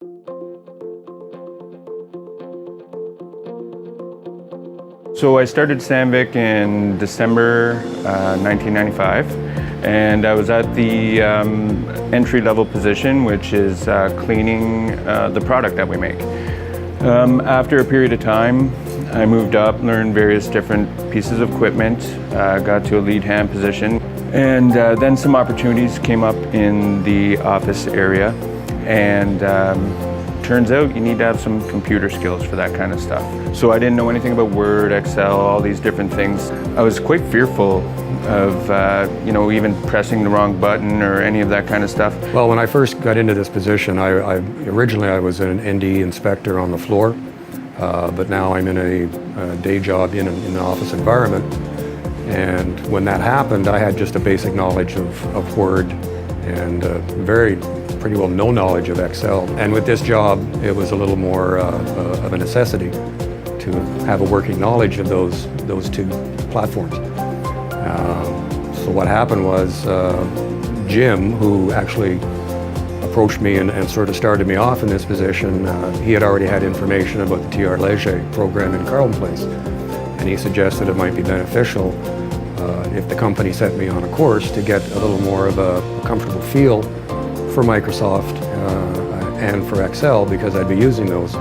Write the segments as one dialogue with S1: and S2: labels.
S1: So I started Sandvik in December 1995, and I was at the entry-level position, which is cleaning the product that we make. After a period of time, I moved up, learned various different pieces of equipment, got to a lead hand position, and then some opportunities came up in the office area, and turns out you need to have some computer skills for that kind of stuff. So I didn't know anything about Word, Excel, all these different things. I was quite fearful of even pressing the wrong button or any of that kind of stuff.
S2: Well, when I first got into this position, originally I was an ND inspector on the floor, but now I'm in a day job in an office environment. And when that happened, I had just a basic knowledge of Word and pretty well no knowledge of Excel. And with this job, it was a little more of a necessity to have a working knowledge of those two platforms. So what happened was Jim, who actually approached me and sort of started me off in this position, he had already had information about the TR Leger program in Carleton Place. And he suggested it might be beneficial if the company set me on a course to get a little more of a comfortable feel for Microsoft and for Excel, because I'd be using those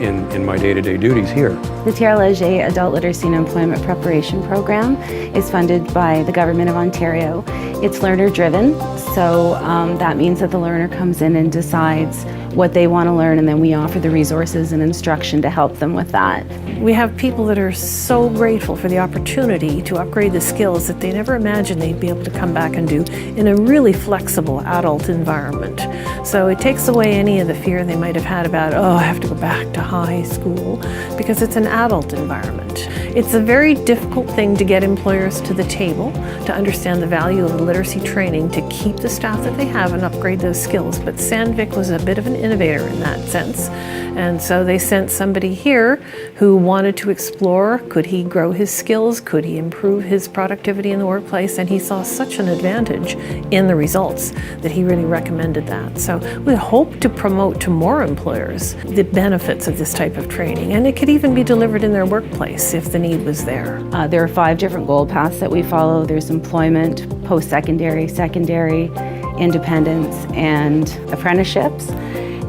S2: in my day-to-day duties here.
S3: The TR Leger Adult Literacy and Employment Preparation Program is funded by the Government of Ontario. It's learner-driven, so that means that the learner comes in and decides what they want to learn, and then we offer the resources and instruction to help them with that.
S4: We have people that are so grateful for the opportunity to upgrade the skills that they never imagined they'd be able to come back and do in a really flexible adult environment. So it takes away any of the fear they might have had about, oh, I have to go back to high school, because it's an adult environment. It's a very difficult thing to get employers to the table to understand the value of literacy training to keep the staff that they have and upgrade those skills. But Sandvik was a bit of an innovator in that sense. And so they sent somebody here who wanted to explore, could he grow his skills, could he improve his productivity in the workplace, and he saw such an advantage in the results that he really recommended that. So we hope to promote to more employers the benefits of this type of training, and it could even be delivered in their workplace if the need was there.
S3: There are 5 different goal paths that we follow. There's employment, post-secondary, secondary, independence, and apprenticeships.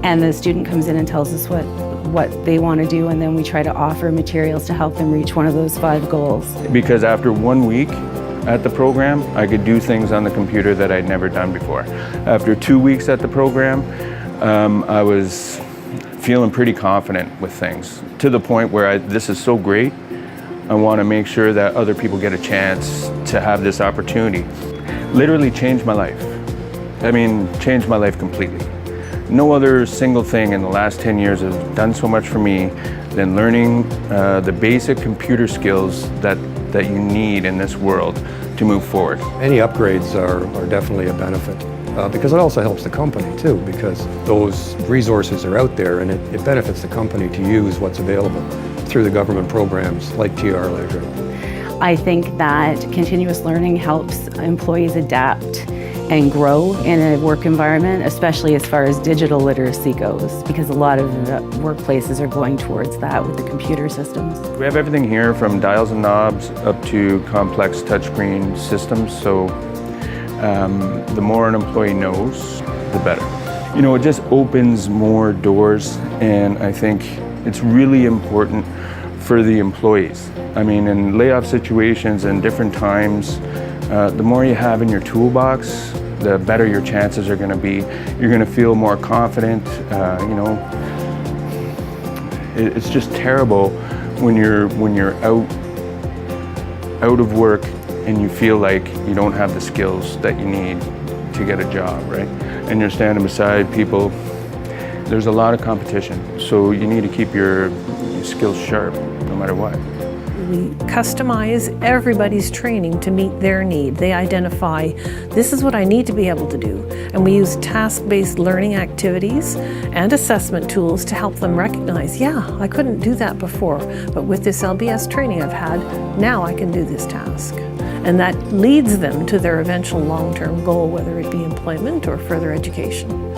S3: And the student comes in and tells us what they want to do, and then we try to offer materials to help them reach one of those 5 goals.
S1: Because after 1 week at the program, I could do things on the computer that I'd never done before. After 2 weeks at the program, I was feeling pretty confident with things, to the point where this is so great, I want to make sure that other people get a chance to have this opportunity. Literally changed my life. I mean, changed my life completely. No other single thing in the last 10 years has done so much for me than learning the basic computer skills that you need in this world to move forward.
S2: Any upgrades are definitely a benefit, because it also helps the company too, because those resources are out there, and it benefits the company to use what's available through the government programs like TR Leger.
S3: I think that continuous learning helps employees adapt and grow in a work environment, especially as far as digital literacy goes, because a lot of workplaces are going towards that with the computer systems.
S1: We have everything here from dials and knobs up to complex touchscreen systems, so the more an employee knows, the better. You know, it just opens more doors, and I think it's really important for the employees. I mean, in layoff situations and different times, the more you have in your toolbox, the better your chances are going to be. You're going to feel more confident. It's just terrible when you're out of work and you feel like you don't have the skills that you need to get a job, right? And you're standing beside people. There's a lot of competition, so you need to keep your skills sharp no matter what.
S4: We customize everybody's training to meet their need. They identify, this is what I need to be able to do. And we use task-based learning activities and assessment tools to help them recognize, yeah, I couldn't do that before, but with this LBS training I've had, now I can do this task. And that leads them to their eventual long-term goal, whether it be employment or further education.